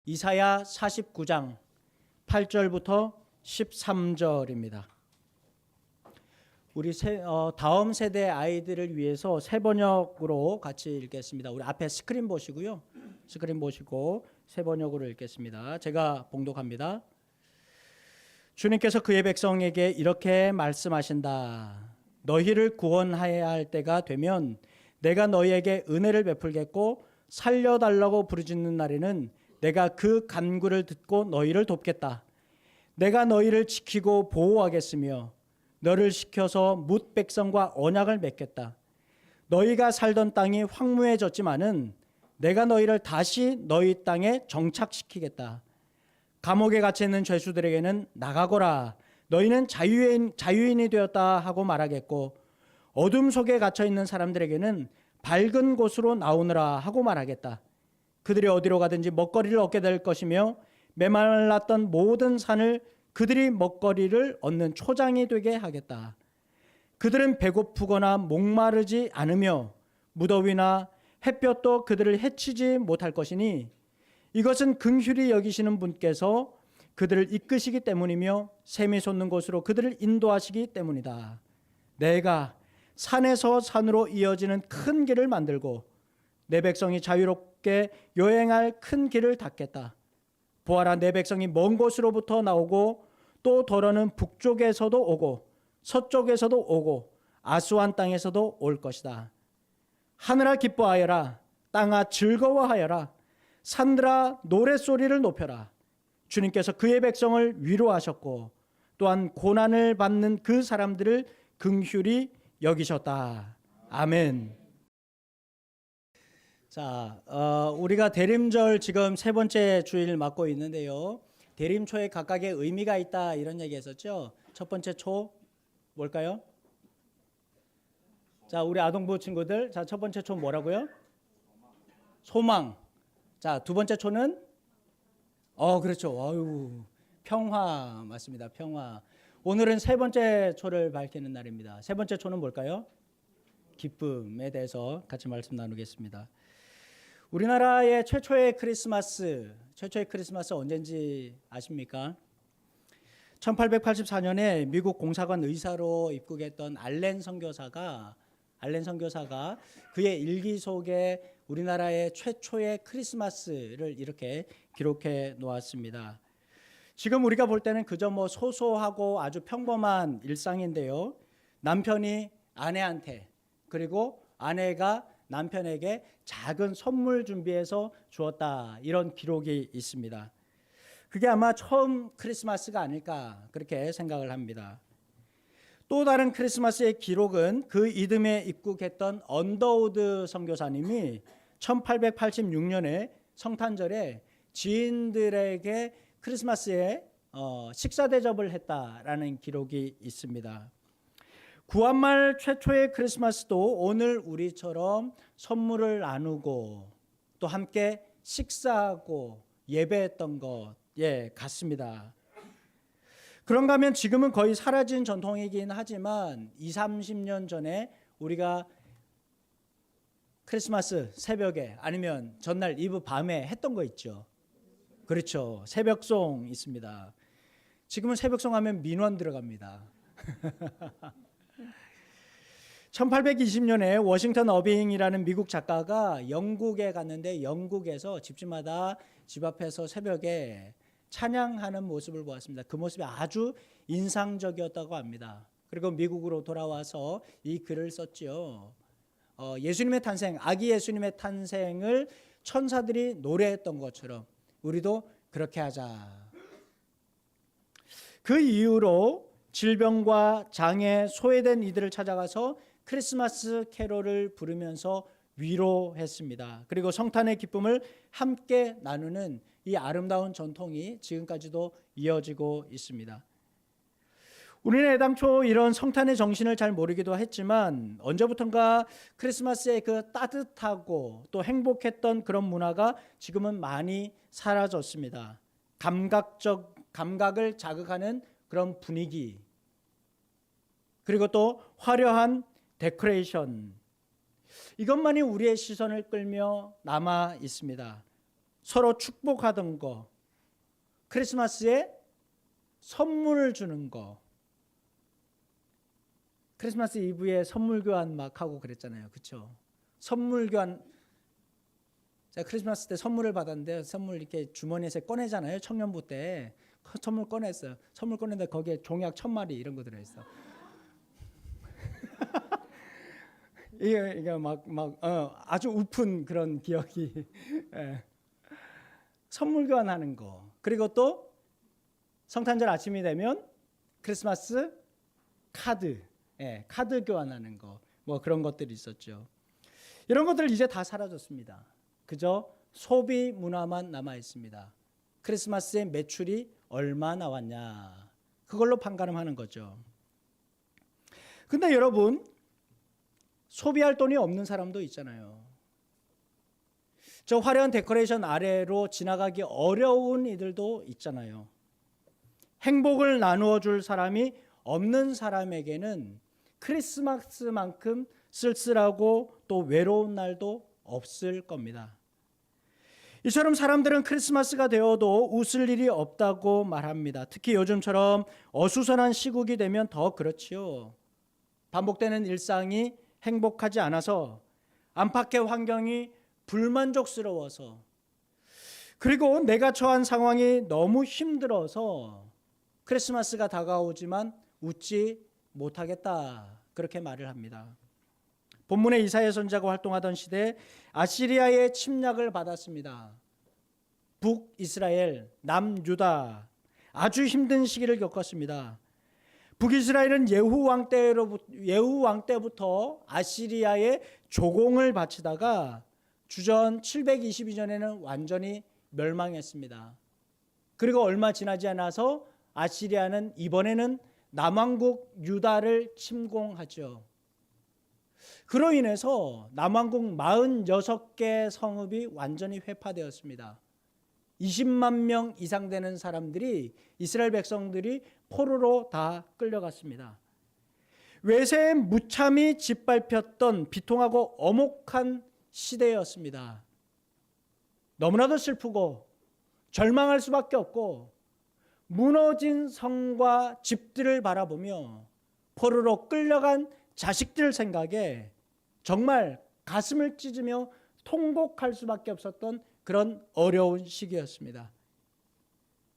이사야 49장 8절부터 13절입니다. 우리 다음 세대 아이들을 위해서 새 번역으로 같이 읽겠습니다. 우리 앞에 스크린 보시고요. 스크린 보시고 새 번역으로 읽겠습니다. 제가 봉독합니다. 주님께서 그의 백성에게 이렇게 말씀하신다. 너희를 구원하여야 할 때가 되면 내가 너희에게 은혜를 베풀겠고 살려달라고 부르짖는 날에는 내가 그 간구를 듣고 너희를 돕겠다. 내가 너희를 지키고 보호하겠으며 너를 시켜서 뭇 백성과 언약을 맺겠다. 너희가 살던 땅이 황무해졌지만은 내가 너희를 다시 너희 땅에 정착시키겠다. 감옥에 갇혀 있는 죄수들에게는 나가거라. 너희는 자유인이 되었다 하고 말하겠고 어둠 속에 갇혀 있는 사람들에게는 밝은 곳으로 나오느라 하고 말하겠다. 그들이 어디로 가든지 먹거리를 얻게 될 것이며 메말랐던 모든 산을 그들이 먹거리를 얻는 초장이 되게 하겠다. 그들은 배고프거나 목마르지 않으며 무더위나 햇볕도 그들을 해치지 못할 것이니 이것은 긍휼히 여기시는 분께서 그들을 이끄시기 때문이며 샘이 솟는 곳으로 그들을 인도하시기 때문이다. 내가 산에서 산으로 이어지는 큰 길을 만들고 내 백성이 자유롭게 여행할 큰 길을 닫겠다. 보아라, 내 백성이 먼 곳으로부터 나오고 또 더러는 북쪽에서도 오고 서쪽에서도 오고 아수안 땅에서도 올 것이다. 하늘아 기뻐하여라. 땅아 즐거워하여라. 산들아 노랫소리를 높여라. 주님께서 그의 백성을 위로하셨고 또한 고난을 받는 그 사람들을 긍휼히 여기셨다. 아멘. 자, 우리가 대림절 지금 세 번째 주일 맞고 있는데요. 대림초에 각각의 의미가 있다 이런 얘기 했었죠. 첫 번째 초 뭘까요? 자, 우리 아동부 친구들, 자, 첫 번째 초 뭐라고요? 소망. 자, 두 번째 초는 그렇죠. 아유, 평화 맞습니다. 평화. 오늘은 세 번째 초를 밝히는 날입니다. 세 번째 초는 뭘까요? 기쁨에 대해서 같이 말씀 나누겠습니다. 우리나라의 최초의 크리스마스 언제인지 아십니까? 1884년에 미국 공사관 의사로 입국했던 알렌 선교사가 그의 일기 속에 우리나라의 최초의 크리스마스를 이렇게 기록해 놓았습니다. 지금 우리가 볼 때는 그저 소소하고 아주 평범한 일상인데요. 남편이 아내한테 그리고 아내가 남편에게 작은 선물 준비해서 주었다. 이런 기록이 있습니다. 그게 아마 처음 크리스마스가 아닐까 그렇게 생각을 합니다. 또 다른 크리스마스의 기록은 그 이듬해 입국했던 언더우드 선교사님이 1886년에 성탄절에 지인들에게 크리스마스에 식사 대접을 했다라는 기록이 있습니다. 구한말 최초의 크리스마스도 오늘 우리처럼 선물을 나누고 또 함께 식사하고 예배했던 것 같습니다. 그런가 하면 지금은 거의 사라진 전통이긴 하지만 20, 30년 전에 우리가 크리스마스 새벽에 아니면 전날 이브 밤에 했던 거 있죠. 그렇죠. 새벽송 있습니다. 지금은 새벽송 하면 민원 들어갑니다. 1820년에 워싱턴 어빙이라는 미국 작가가 영국에 갔는데 영국에서 집집마다 집 앞에서 새벽에 찬양하는 모습을 보았습니다. 그 모습이 아주 인상적이었다고 합니다. 그리고 미국으로 돌아와서 이 글을 썼죠. 예수님의 탄생, 아기 예수님의 탄생을 천사들이 노래했던 것처럼 우리도 그렇게 하자. 그 이후로 질병과 장애, 소외된 이들을 찾아가서 크리스마스 캐롤을 부르면서 위로했습니다. 그리고 성탄의 기쁨을 함께 나누는 이 아름다운 전통이 지금까지도 이어지고 있습니다. 우리는 애당초 이런 성탄의 정신을 잘 모르기도 했지만 언제부턴가 크리스마스의 그 따뜻하고 또 행복했던 그런 문화가 지금은 많이 사라졌습니다. 감각을 자극하는 그런 분위기, 그리고 또 화려한 데코레이션, 이것만이 우리의 시선을 끌며 남아 있습니다. 서로 축복하던 거, 크리스마스에 선물을 주는 거, 크리스마스 이브에 선물 교환 막 하고 그랬잖아요. 그렇죠? 선물 교환. 제가 크리스마스 때 선물을 받았는데 선물 이렇게 주머니에서 꺼내잖아요. 청년부 때 선물 꺼냈어요. 선물 꺼냈는데 거기에 종약 1000마리 이런 거 들어있어. 이게 아주 우픈 그런 기억이. 예. 선물 교환하는 거. 그리고 또 성탄절 아침이 되면 크리스마스 카드, 카드 교환하는 거, 뭐 그런 것들이 있었죠. 이런 것들 이제 다 사라졌습니다. 그저 소비 문화만 남아 있습니다. 크리스마스에 매출이 얼마 나왔냐, 그걸로 판가름하는 거죠. 근데 여러분, 소비할 돈이 없는 사람도 있잖아요. 저 화려한 데코레이션 아래로 지나가기 어려운 이들도 있잖아요. 행복을 나누어 줄 사람이 없는 사람에게는 크리스마스만큼 쓸쓸하고 또 외로운 날도 없을 겁니다. 이처럼 사람들은 크리스마스가 되어도 웃을 일이 없다고 말합니다. 특히 요즘처럼 어수선한 시국이 되면 더 그렇지요. 반복되는 일상이 행복하지 않아서, 안팎의 환경이 불만족스러워서, 그리고 내가 처한 상황이 너무 힘들어서 크리스마스가 다가오지만 웃지 못하겠다, 그렇게 말을 합니다. 본문의 이사야 선지자가 활동하던 시대에 아시리아의 침략을 받았습니다. 북이스라엘, 남유다, 아주 힘든 시기를 겪었습니다. 북이스라엘은 예후 왕 때부터 아시리아의 조공을 바치다가 주전 722년에는 완전히 멸망했습니다. 그리고 얼마 지나지 않아서 아시리아는 이번에는 남왕국 유다를 침공하죠. 그로 인해서 남왕국 46개 성읍이 완전히 회파되었습니다. 20만 명 이상 되는 사람들이, 이스라엘 백성들이 포로로 다 끌려갔습니다. 외세에 무참히 짓밟혔던 비통하고 엄혹한 시대였습니다. 너무나도 슬프고 절망할 수밖에 없고, 무너진 성과 집들을 바라보며 포로로 끌려간 자식들 생각에 정말 가슴을 찢으며 통곡할 수밖에 없었던 그런 어려운 시기였습니다.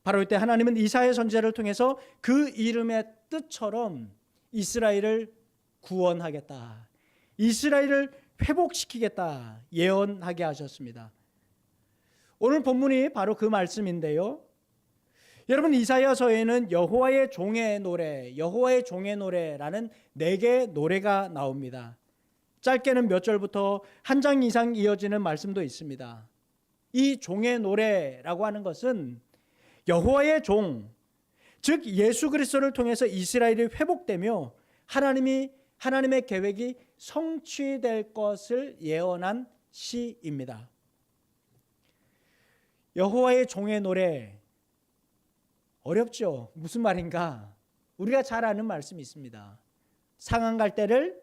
바로 이때 하나님은 이사야 선지자를 통해서 그 이름의 뜻처럼 이스라엘을 구원하겠다, 이스라엘을 회복시키겠다 예언하게 하셨습니다. 오늘 본문이 바로 그 말씀인데요. 여러분, 이사야서에는 여호와의 종의 노래, 여호와의 종의 노래라는 4개의 노래가 나옵니다. 짧게는 몇 절부터 한 장 이상 이어지는 말씀도 있습니다. 이 종의 노래라고 하는 것은 여호와의 종, 즉 예수 그리스도를 통해서 이스라엘이 회복되며 하나님의 계획이 성취될 것을 예언한 시입니다. 여호와의 종의 노래, 어렵죠? 무슨 말인가? 우리가 잘 아는 말씀이 있습니다. 상한 갈대를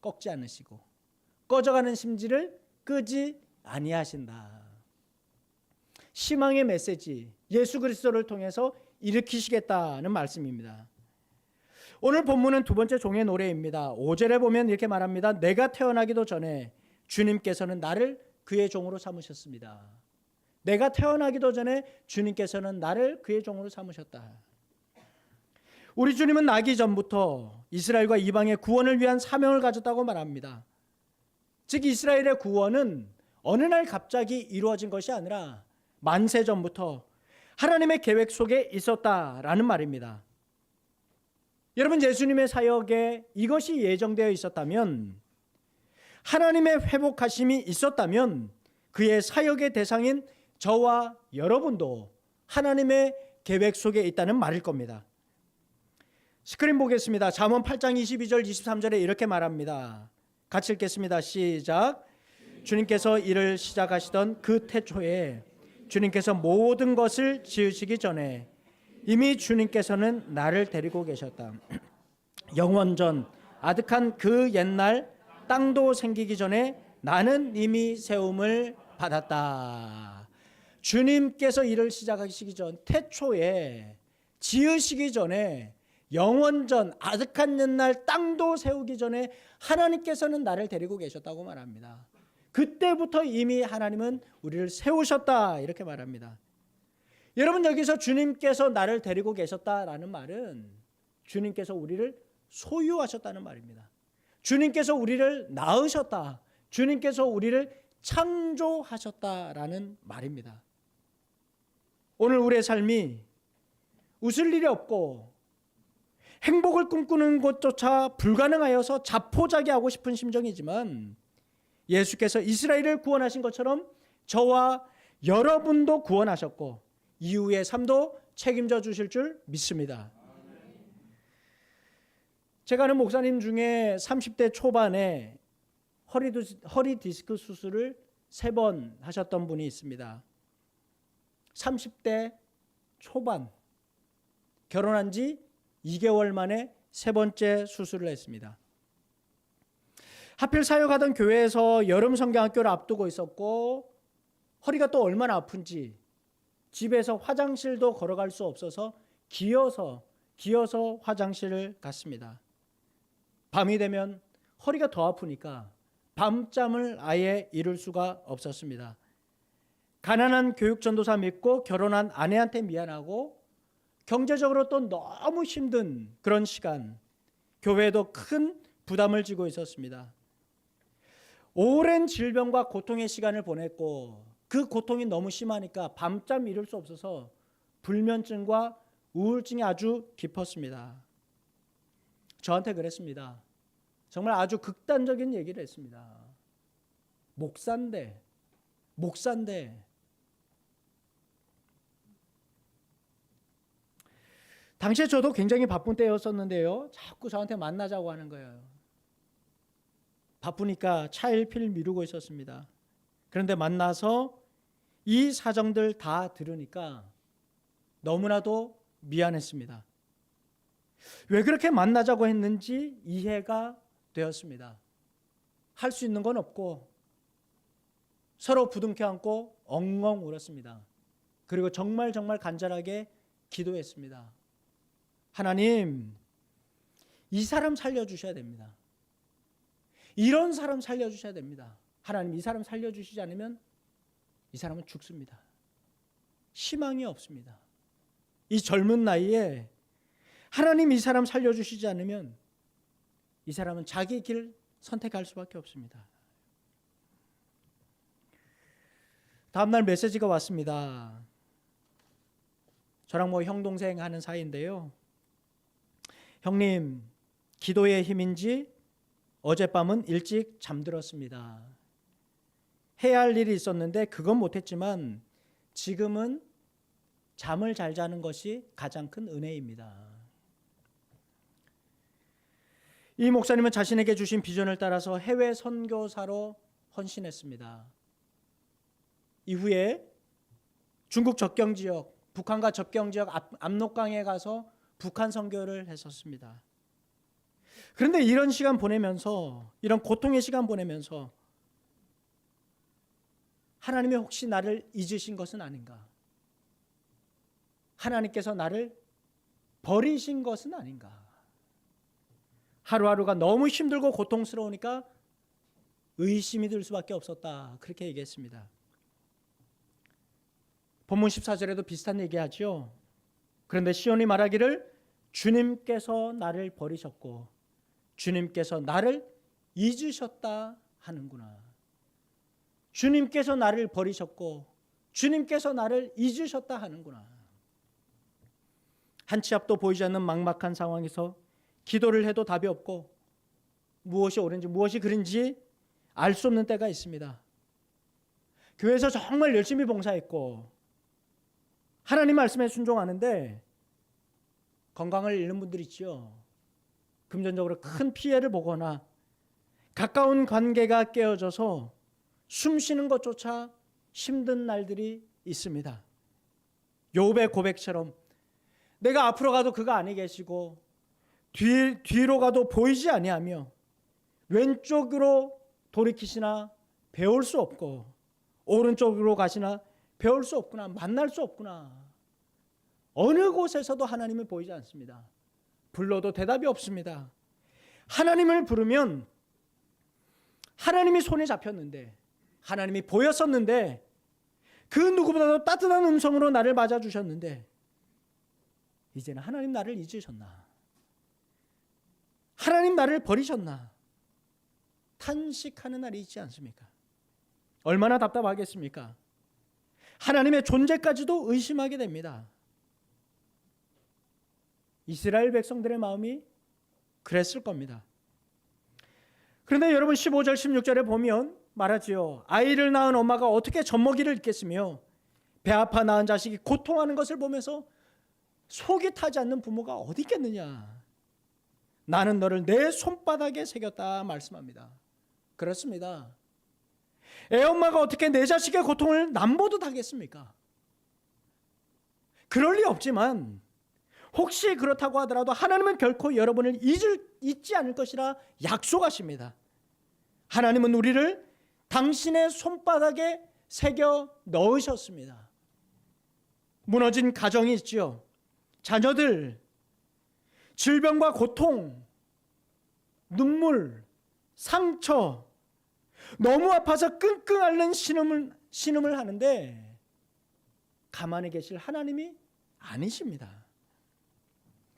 꺾지 않으시고 꺼져가는 심지를 끄지 아니하신다. 희망의 메시지, 예수 그리스도를 통해서 일으키시겠다는 말씀입니다. 오늘 본문은 두 번째 종의 노래입니다. 5절에 보면 이렇게 말합니다. 내가 태어나기도 전에 주님께서는 나를 그의 종으로 삼으셨습니다. 내가 태어나기도 전에 주님께서는 나를 그의 종으로 삼으셨다. 우리 주님은 나기 전부터 이스라엘과 이방의 구원을 위한 사명을 가졌다고 말합니다. 즉 이스라엘의 구원은 어느 날 갑자기 이루어진 것이 아니라 만세 전부터 하나님의 계획 속에 있었다라는 말입니다. 여러분, 예수님의 사역에 이것이 예정되어 있었다면, 하나님의 회복하심이 있었다면 그의 사역의 대상인 저와 여러분도 하나님의 계획 속에 있다는 말일 겁니다. 스크린 보겠습니다. 잠언 8장 22절 23절에 이렇게 말합니다. 같이 읽겠습니다. 시작. 주님께서 일을 시작하시던 그 태초에 주님께서 모든 것을 지으시기 전에 이미 주님께서는 나를 데리고 계셨다. 영원전 아득한 그 옛날 땅도 생기기 전에 나는 이미 세움을 받았다. 주님께서 일을 시작하시기 전 태초에 지으시기 전에 영원전 아득한 옛날 땅도 세우기 전에 하나님께서는 나를 데리고 계셨다고 말합니다. 그때부터 이미 하나님은 우리를 세우셨다 이렇게 말합니다. 여러분, 여기서 주님께서 나를 데리고 계셨다라는 말은 주님께서 우리를 소유하셨다는 말입니다. 주님께서 우리를 낳으셨다. 주님께서 우리를 창조하셨다라는 말입니다. 오늘 우리의 삶이 웃을 일이 없고 행복을 꿈꾸는 것조차 불가능하여서 자포자기하고 싶은 심정이지만 예수께서 이스라엘을 구원하신 것처럼 저와 여러분도 구원하셨고 이후의 삶도 책임져 주실 줄 믿습니다. 제가 아는 목사님 중에 30대 초반에 허리 디스크 수술을 3번 하셨던 분이 있습니다. 30대 초반, 결혼한 지 2개월 만에 3번째 수술을 했습니다. 하필 사역하던 교회에서 여름 성경학교를 앞두고 있었고 허리가 또 얼마나 아픈지 집에서 화장실도 걸어갈 수 없어서 기어서 화장실을 갔습니다. 밤이 되면 허리가 더 아프니까 밤잠을 아예 이룰 수가 없었습니다. 가난한 교육전도사 믿고 결혼한 아내한테 미안하고 경제적으로 또 너무 힘든 그런 시간, 교회에도 큰 부담을 지고 있었습니다. 오랜 질병과 고통의 시간을 보냈고 그 고통이 너무 심하니까 밤잠 이룰 수 없어서 불면증과 우울증이 아주 깊었습니다. 저한테 그랬습니다. 정말 아주 극단적인 얘기를 했습니다. 목사인데 당시에 저도 굉장히 바쁜 때였었는데요. 자꾸 저한테 만나자고 하는 거예요. 바쁘니까 차일피일 미루고 있었습니다. 그런데 만나서 이 사정들 다 들으니까 너무나도 미안했습니다. 왜 그렇게 만나자고 했는지 이해가 되었습니다. 할 수 있는 건 없고 서로 부둥켜 안고 엉엉 울었습니다. 그리고 정말 간절하게 기도했습니다. 하나님, 이 사람 살려주셔야 됩니다. 이런 사람 살려주셔야 됩니다. 하나님, 이 사람 살려주시지 않으면 이 사람은 죽습니다. 희망이 없습니다. 이 젊은 나이에 하나님 이 사람 살려주시지 않으면 이 사람은 자기 길 선택할 수밖에 없습니다. 다음날 메시지가 왔습니다. 저랑 형 동생 하는 사이인데요. 형님, 기도의 힘인지 어젯밤은 일찍 잠들었습니다. 해야 할 일이 있었는데 그건 못했지만 지금은 잠을 잘 자는 것이 가장 큰 은혜입니다. 이 목사님은 자신에게 주신 비전을 따라서 해외 선교사로 헌신했습니다. 이후에 중국 접경 지역, 북한과 접경 지역 압록강에 가서 북한 선교를 했었습니다. 그런데 이런 시간 보내면서, 이런 고통의 시간 보내면서 하나님이 혹시 나를 잊으신 것은 아닌가? 하나님께서 나를 버리신 것은 아닌가? 하루하루가 너무 힘들고 고통스러우니까 의심이 들 수밖에 없었다. 그렇게 얘기했습니다. 본문 14절에도 비슷한 얘기하죠. 그런데 시온이 말하기를 주님께서 나를 버리셨고 주님께서 나를 잊으셨다 하는구나. 주님께서 나를 버리셨고 주님께서 나를 잊으셨다 하는구나. 한 치 앞도 보이지 않는 막막한 상황에서 기도를 해도 답이 없고 무엇이 옳은지 무엇이 그른지 알 수 없는 때가 있습니다. 교회에서 정말 열심히 봉사했고 하나님 말씀에 순종하는데 건강을 잃는 분들이 있죠. 금전적으로 큰 피해를 보거나 가까운 관계가 깨어져서 숨 쉬는 것조차 힘든 날들이 있습니다. 욥의 고백처럼 내가 앞으로 가도 그가 아니 계시고 뒤로 가도 보이지 아니하며 왼쪽으로 돌이키시나 배울 수 없고 오른쪽으로 가시나 배울 수 없구나, 만날 수 없구나. 어느 곳에서도 하나님이 보이지 않습니다. 불러도 대답이 없습니다. 하나님을 부르면 하나님이 손에 잡혔는데, 하나님이 보였었는데, 그 누구보다도 따뜻한 음성으로 나를 맞아주셨는데 이제는 하나님 나를 잊으셨나? 하나님 나를 버리셨나? 탄식하는 날이 있지 않습니까? 얼마나 답답하겠습니까? 하나님의 존재까지도 의심하게 됩니다. 이스라엘 백성들의 마음이 그랬을 겁니다. 그런데 여러분 15절 16절에 보면 말하지요. 아이를 낳은 엄마가 어떻게 젖먹이를 잊겠으며 배 아파 낳은 자식이 고통하는 것을 보면서 속이 타지 않는 부모가 어디 있겠느냐. 나는 너를 내 손바닥에 새겼다 말씀합니다. 그렇습니다. 애엄마가 어떻게 내 자식의 고통을 남보듯 하겠습니까? 그럴 리 없지만 혹시 그렇다고 하더라도 하나님은 결코 여러분을 잊지 않을 것이라 약속하십니다. 하나님은 우리를 당신의 손바닥에 새겨 넣으셨습니다. 무너진 가정이 있지요. 자녀들, 질병과 고통, 눈물, 상처, 너무 아파서 끙끙 앓는 신음을 하는데 가만히 계실 하나님이 아니십니다.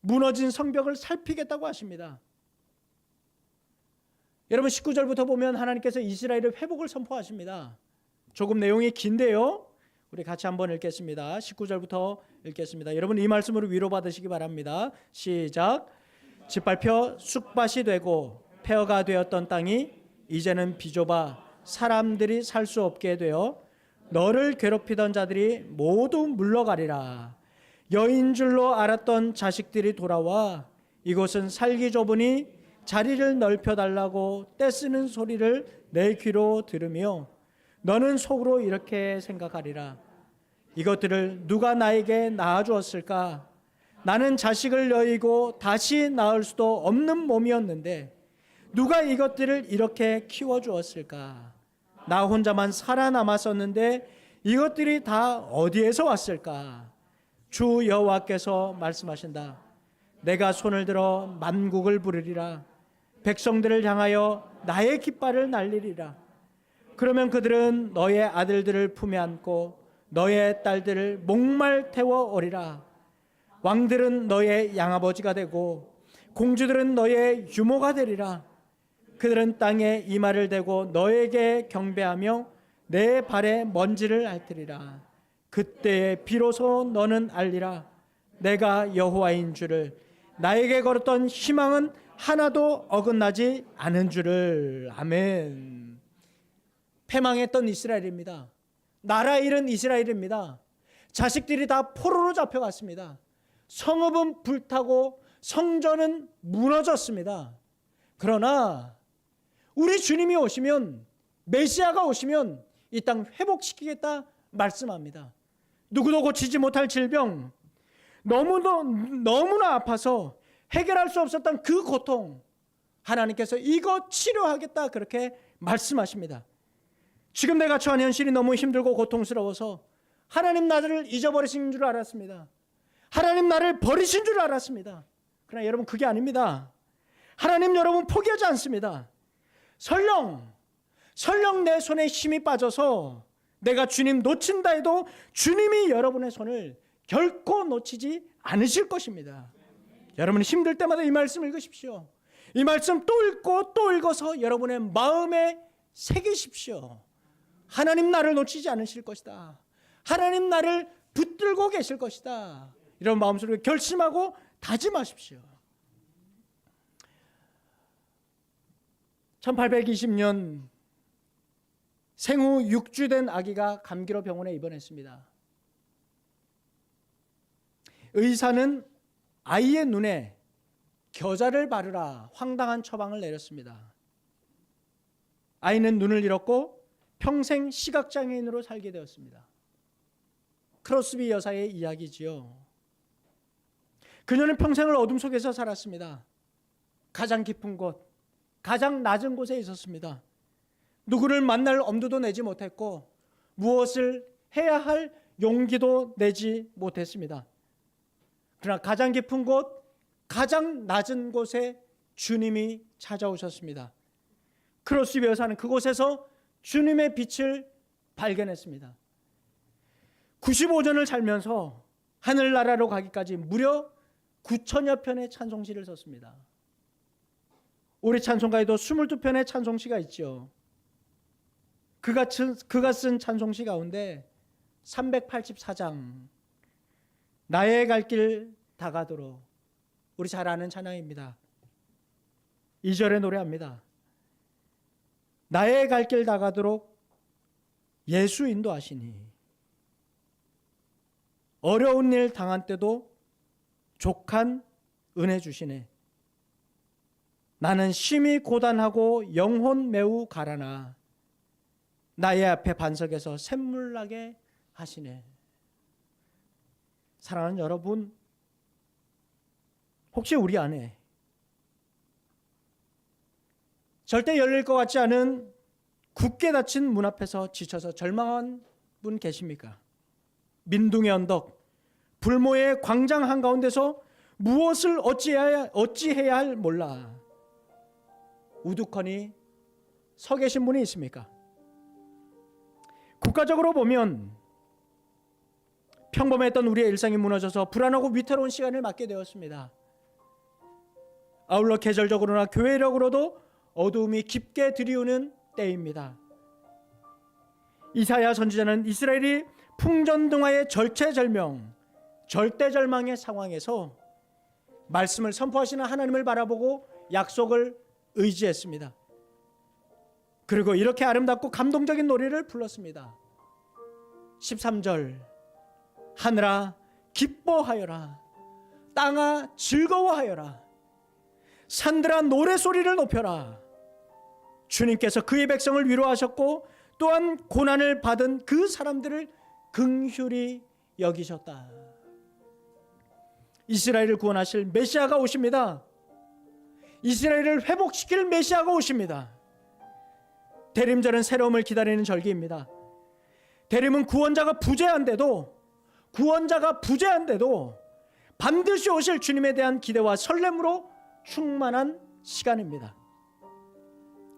무너진 성벽을 살피겠다고 하십니다. 여러분 19절부터 보면 하나님께서 이스라엘의 회복을 선포하십니다. 조금 내용이 긴데요. 우리 같이 한번 읽겠습니다. 19절부터 읽겠습니다. 여러분 이 말씀으로 위로받으시기 바랍니다. 시작. 짓밟혀 쑥밭이 되고 폐허가 되었던 땅이 이제는 비좁아 사람들이 살 수 없게 되어 너를 괴롭히던 자들이 모두 물러가리라. 여인 줄로 알았던 자식들이 돌아와 이곳은 살기 좁으니 자리를 넓혀달라고 떼쓰는 소리를 내 귀로 들으며 너는 속으로 이렇게 생각하리라. 이것들을 누가 나에게 낳아주었을까? 나는 자식을 여의고 다시 낳을 수도 없는 몸이었는데 누가 이것들을 이렇게 키워주었을까? 나 혼자만 살아남았었는데 이것들이 다 어디에서 왔을까? 주 여호와께서 말씀하신다. 내가 손을 들어 만국을 부르리라. 백성들을 향하여 나의 깃발을 날리리라. 그러면 그들은 너의 아들들을 품에 안고 너의 딸들을 목말 태워 오리라. 왕들은 너의 양아버지가 되고 공주들은 너의 유모가 되리라. 그들은 땅에 이마를 대고 너에게 경배하며 내 발에 먼지를 핥으리라. 그때에 비로소 너는 알리라. 내가 여호와인 줄을, 나에게 걸었던 희망은 하나도 어긋나지 않은 줄을. 아멘. 패망했던 이스라엘입니다. 나라 잃은 이스라엘입니다. 자식들이 다 포로로 잡혀갔습니다. 성읍은 불타고 성전은 무너졌습니다. 그러나 우리 주님이 오시면, 메시아가 오시면 이 땅 회복시키겠다 말씀합니다. 누구도 고치지 못할 질병, 너무나 아파서 해결할 수 없었던 그 고통, 하나님께서 이거 치료하겠다 그렇게 말씀하십니다. 지금 내가 처한 현실이 너무 힘들고 고통스러워서 하나님 나를 잊어버리신 줄 알았습니다. 하나님 나를 버리신 줄 알았습니다. 그러나 여러분 그게 아닙니다. 하나님 여러분 포기하지 않습니다. 설령 내 손에 힘이 빠져서 내가 주님 놓친다 해도 주님이 여러분의 손을 결코 놓치지 않으실 것입니다. 여러분 힘들 때마다 이 말씀 읽으십시오. 이 말씀 또 읽고 또 읽어서 여러분의 마음에 새기십시오. 하나님 나를 놓치지 않으실 것이다. 하나님 나를 붙들고 계실 것이다. 이런 마음속으로 결심하고 다짐하십시오. 1820년 생후 6주 된 아기가 감기로 병원에 입원했습니다. 의사는 아이의 눈에 겨자를 바르라 황당한 처방을 내렸습니다. 아이는 눈을 잃었고 평생 시각장애인으로 살게 되었습니다. 크로스비 여사의 이야기지요. 그녀는 평생을 어둠 속에서 살았습니다. 가장 깊은 곳, 가장 낮은 곳에 있었습니다. 누구를 만날 엄두도 내지 못했고 무엇을 해야 할 용기도 내지 못했습니다. 그러나 가장 깊은 곳, 가장 낮은 곳에 주님이 찾아오셨습니다. 크로스비 여사는 그곳에서 주님의 빛을 발견했습니다. 95년을 살면서 하늘나라로 가기까지 무려 9천여 편의 찬송시를 썼습니다. 우리 찬송가에도 22편의 찬송시가 있죠. 그가 쓴 찬송시 가운데 384장 나의 갈 길 다가도록, 우리 잘 아는 찬양입니다. 2절에 노래합니다. 나의 갈 길 다가도록 예수 인도하시니 어려운 일 당한 때도 족한 은혜 주시네. 나는 심히 고단하고 영혼 매우 가라나 나의 앞에 반석에서 샘물 나게 하시네. 사랑하는 여러분, 혹시 우리 안에 절대 열릴 것 같지 않은 굳게 닫힌 문 앞에서 지쳐서 절망한 분 계십니까? 민둥의 언덕, 불모의 광장 한가운데서 무엇을 어찌해야 할 몰라 우두커니 서 계신 분이 있습니까? 국가적으로 보면 평범했던 우리의 일상이 무너져서 불안하고 위태로운 시간을 맞게 되었습니다. 아울러 계절적으로나 교회력으로도 어두움이 깊게 들이우는 때입니다. 이사야 선지자는 이스라엘이 풍전등화의 절체절명, 절대절망의 상황에서 말씀을 선포하시는 하나님을 바라보고 약속을 의지했습니다. 그리고 이렇게 아름답고 감동적인 노래를 불렀습니다. 13절 하늘아 기뻐하여라, 땅아 즐거워하여라, 산들아 노래소리를 높여라. 주님께서 그의 백성을 위로하셨고 또한 고난을 받은 그 사람들을 긍휼히 여기셨다. 이스라엘을 구원하실 메시아가 오십니다. 이스라엘을 회복시킬 메시아가 오십니다. 대림절은 새로움을 기다리는 절기입니다. 대림은 구원자가 부재한데도 반드시 오실 주님에 대한 기대와 설렘으로 충만한 시간입니다.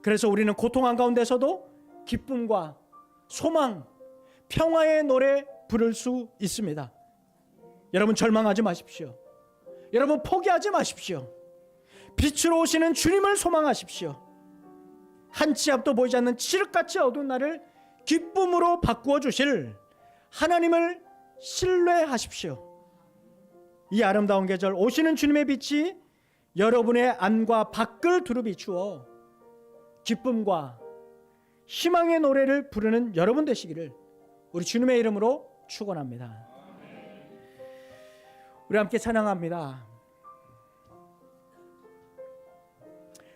그래서 우리는 고통 한가운데서도 기쁨과 소망, 평화의 노래 부를 수 있습니다. 여러분 절망하지 마십시오. 여러분 포기하지 마십시오. 빛으로 오시는 주님을 소망하십시오. 한 치 앞도 보이지 않는 칠흑같이 어두운 날을 기쁨으로 바꾸어 주실 하나님을 신뢰하십시오. 이 아름다운 계절 오시는 주님의 빛이 여러분의 안과 밖을 두루 비추어 기쁨과 희망의 노래를 부르는 여러분 되시기를 우리 주님의 이름으로 축원합니다. 우리 함께 찬양합니다.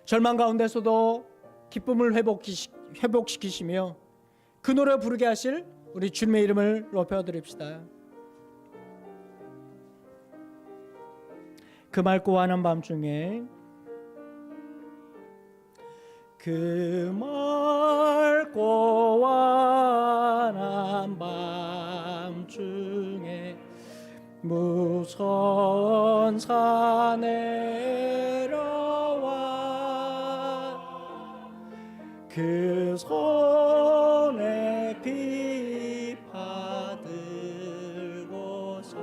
절망 가운데서도 기쁨을 회복시키시며 그 노래 부르게 하실 우리 주님의 이름을 높여드립시다. 그 맑고 환한 밤중에, 그 맑고 환한 밤중에 무서운 산 내려와 그 손에 비파 들고서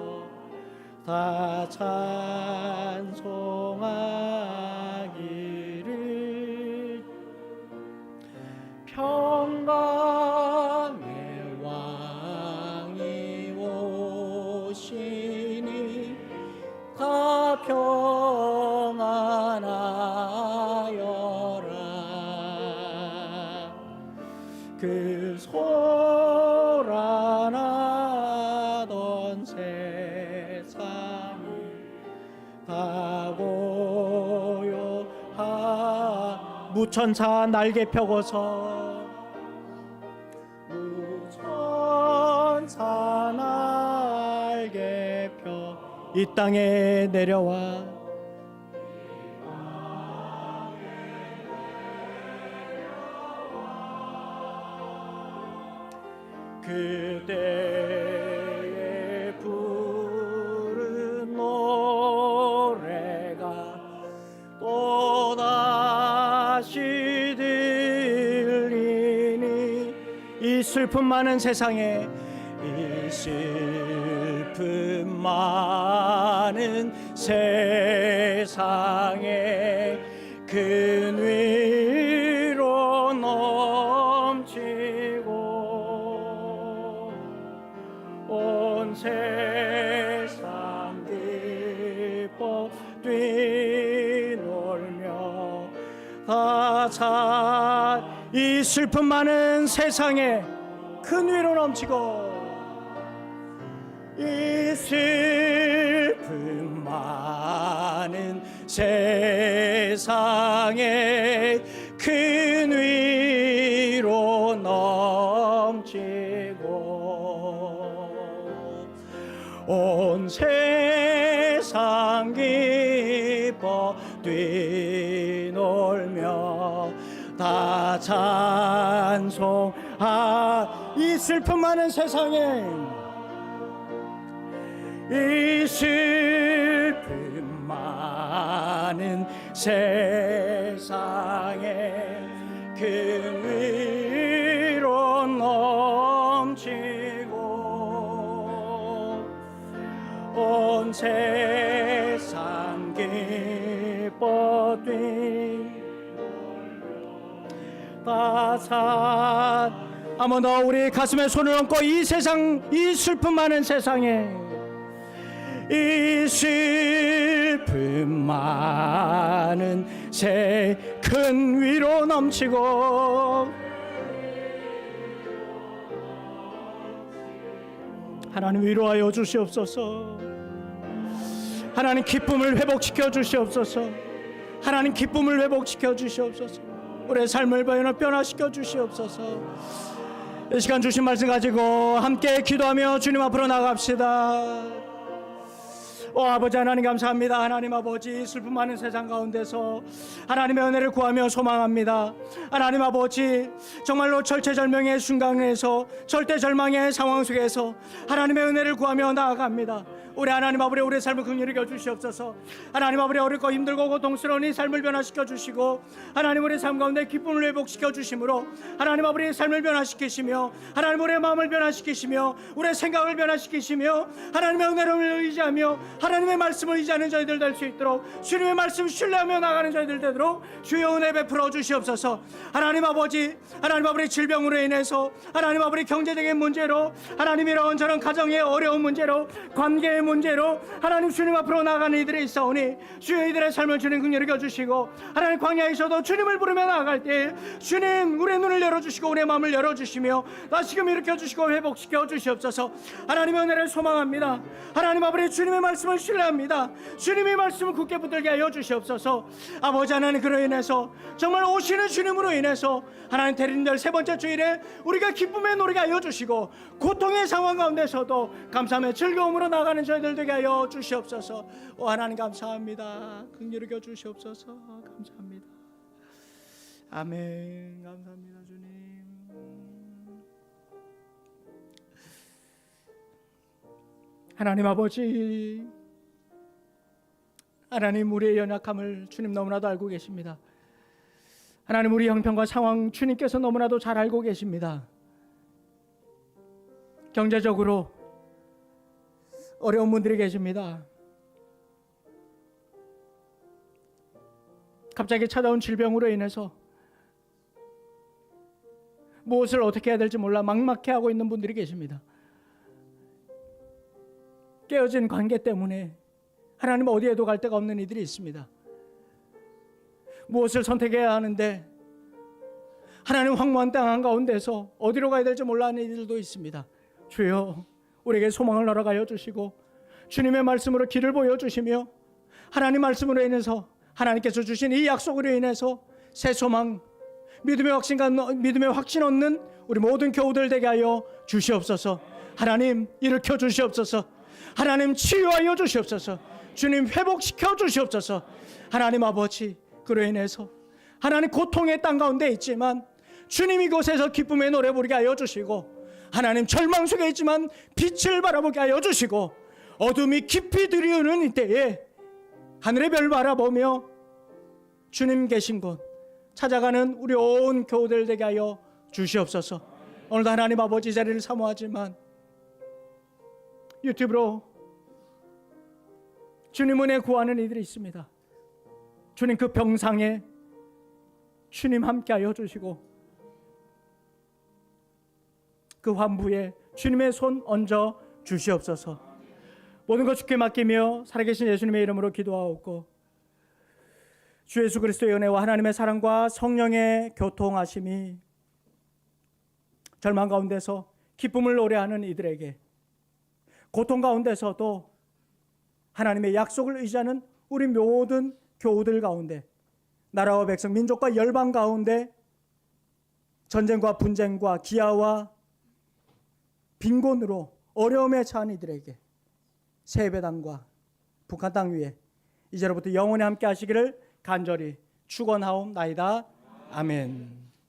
다 찬송하기를 평강의 왕이 오시니 다 평안하여라. 그 소란하던 세상이 다 고요하 무천사 날개 펴고서 무천사 날개 펴 이 땅에 내려와 그대의 부른 노래가 또다시 들리니 이 슬픔 많은 세상에 이 슬픔 많은 세상에 큰 위로 넘치고 온 세상 기뻐 뛰놀며 이 슬픔 많은 세상에 큰 위로 넘치고 이 슬픔 많은 세상에 큰 위로 넘치고 온 세상 기뻐 뛰놀며 다 찬송하 이 슬픔 많은 세상에 이 슬픔 많은 세상에 큰 위로 넘치고 온 세상 기뻐 뛰놀며 한번 더 우리 가슴에 손을 얹고 이 세상 이 슬픔 많은 세상에 이 슬픔 많은 큰 위로 넘치고 하나님 위로하여 주시옵소서. 하나님 기쁨을 회복시켜 주시옵소서. 하나님 기쁨을 회복시켜 주시옵소서. 우리의 삶을 변화시켜 주시옵소서. 이 시간 주신 말씀 가지고 함께 기도하며 주님 앞으로 나갑시다. 아버지 하나님 감사합니다. 하나님 아버지 슬픔 많은 세상 가운데서 하나님의 은혜를 구하며 소망합니다. 하나님 아버지 정말로 절체절명의 순간에서 절대절망의 상황 속에서 하나님의 은혜를 구하며 나아갑니다. 우리 하나님 아버지 우리의 삶을 긍휼히 여주시옵소서. 하나님 아버지 어렵고 힘들고 고통스러운 이 삶을 변화시켜 주시고 하나님 우리의 삶 가운데 기쁨을 회복시켜 주심으로 하나님 아버지의 삶을 변화시키시며 하나님 우리의 마음을 변화시키시며 우리의 생각을 변화시키시며 하나님의 은혜를 의지하며 하나님의 말씀을 의지하는 저희들 될 수 있도록 주님의 말씀 신뢰하며 나가는 저희들 되도록 주여 은혜 베풀어 주시옵소서. 하나님 아버지 질병으로 인해서 하나님 아버지 경제적인 문제로 하나님 이런저런 가정의 어려운 문제로 관계의 문제로 하나님 주님 앞으로 나가는 이들이 있사오니 주여 이들의 삶을 주님 긍휼히 여겨주시고 하나님 광야에서도 주님을 부르며 나아갈 때 주님 우리의 눈을 열어주시고 우리의 마음을 열어주시며 다시금 일으켜주시고 회복시켜 주시옵소서. 하나님의 은혜를 소망합니다. 하나님 아버지 주님의 말씀을 신뢰합니다. 주님의 말씀을 굳게 붙들게 하여 주시옵소서. 아버지 하나님 그로 인해서 정말 오시는 주님으로 인해서 하나님 대리인절 세 번째 주일에 우리가 기쁨의 노래가 하여 주시고 고통의 상황 가운데서도 감사함의 즐거움으로 나가는 저희들 되게 하여 주시옵소서. 오 하나님 감사합니다. 긍휼히 여겨 주시옵소서. 감사합니다. 아멘. 감사합니다 주님. 하나님 아버지 하나님 우리의 연약함을 주님 너무나도 알고 계십니다. 하나님 우리 형편과 상황 주님께서 너무나도 잘 알고 계십니다. 경제적으로 어려운 분들이 계십니다. 갑자기 찾아온 질병으로 인해서 무엇을 어떻게 해야 될지 몰라 막막해하고 있는 분들이 계십니다. 깨어진 관계 때문에 하나님 어디에도 갈 데가 없는 이들이 있습니다. 무엇을 선택해야 하는데 하나님 황무한 땅 한가운데서 어디로 가야 될지 몰라 하는 이들도 있습니다. 주여 우리에게 소망을 허락하여 주시고 주님의 말씀으로 길을 보여주시며 하나님 말씀으로 인해서 하나님께서 주신 이 약속으로 인해서 새 소망 믿음의 확신 얻는 우리 모든 교우들 되게 하여 주시옵소서. 하나님 일으켜 주시옵소서. 하나님 치유하여 주시옵소서. 주님 회복시켜 주시옵소서. 하나님 아버지 그로 인해서 하나님 고통의 땅 가운데 있지만 주님 이곳에서 기쁨의 노래 부르게 하여 주시고 하나님 절망 속에 있지만 빛을 바라보게 하여 주시고 어둠이 깊이 들이우는 이때에 하늘의 별 바라보며 주님 계신 곳 찾아가는 우리 온 교우들 되게 하여 주시옵소서. 오늘도 하나님 아버지 자리를 사모하지만 유튜브로 주님 은혜 구하는 이들이 있습니다. 주님 그 병상에 주님 함께하여 주시고 그 환부에 주님의 손 얹어 주시옵소서. 모든 것 주께 맡기며 살아계신 예수님의 이름으로 기도하옵고 주 예수 그리스도의 은혜와 하나님의 사랑과 성령의 교통하심이 절망 가운데서 기쁨을 노래하는 이들에게 고통 가운데서도 하나님의 약속을 의지하는 우리 모든 교우들 가운데 나라와 백성 민족과 열방 가운데 전쟁과 분쟁과 기아와 빈곤으로 어려움에 처한 이들에게 세배 땅과 북한 땅 위에 이제로부터 영원히 함께 하시기를 간절히 축원하옵나이다. 아멘.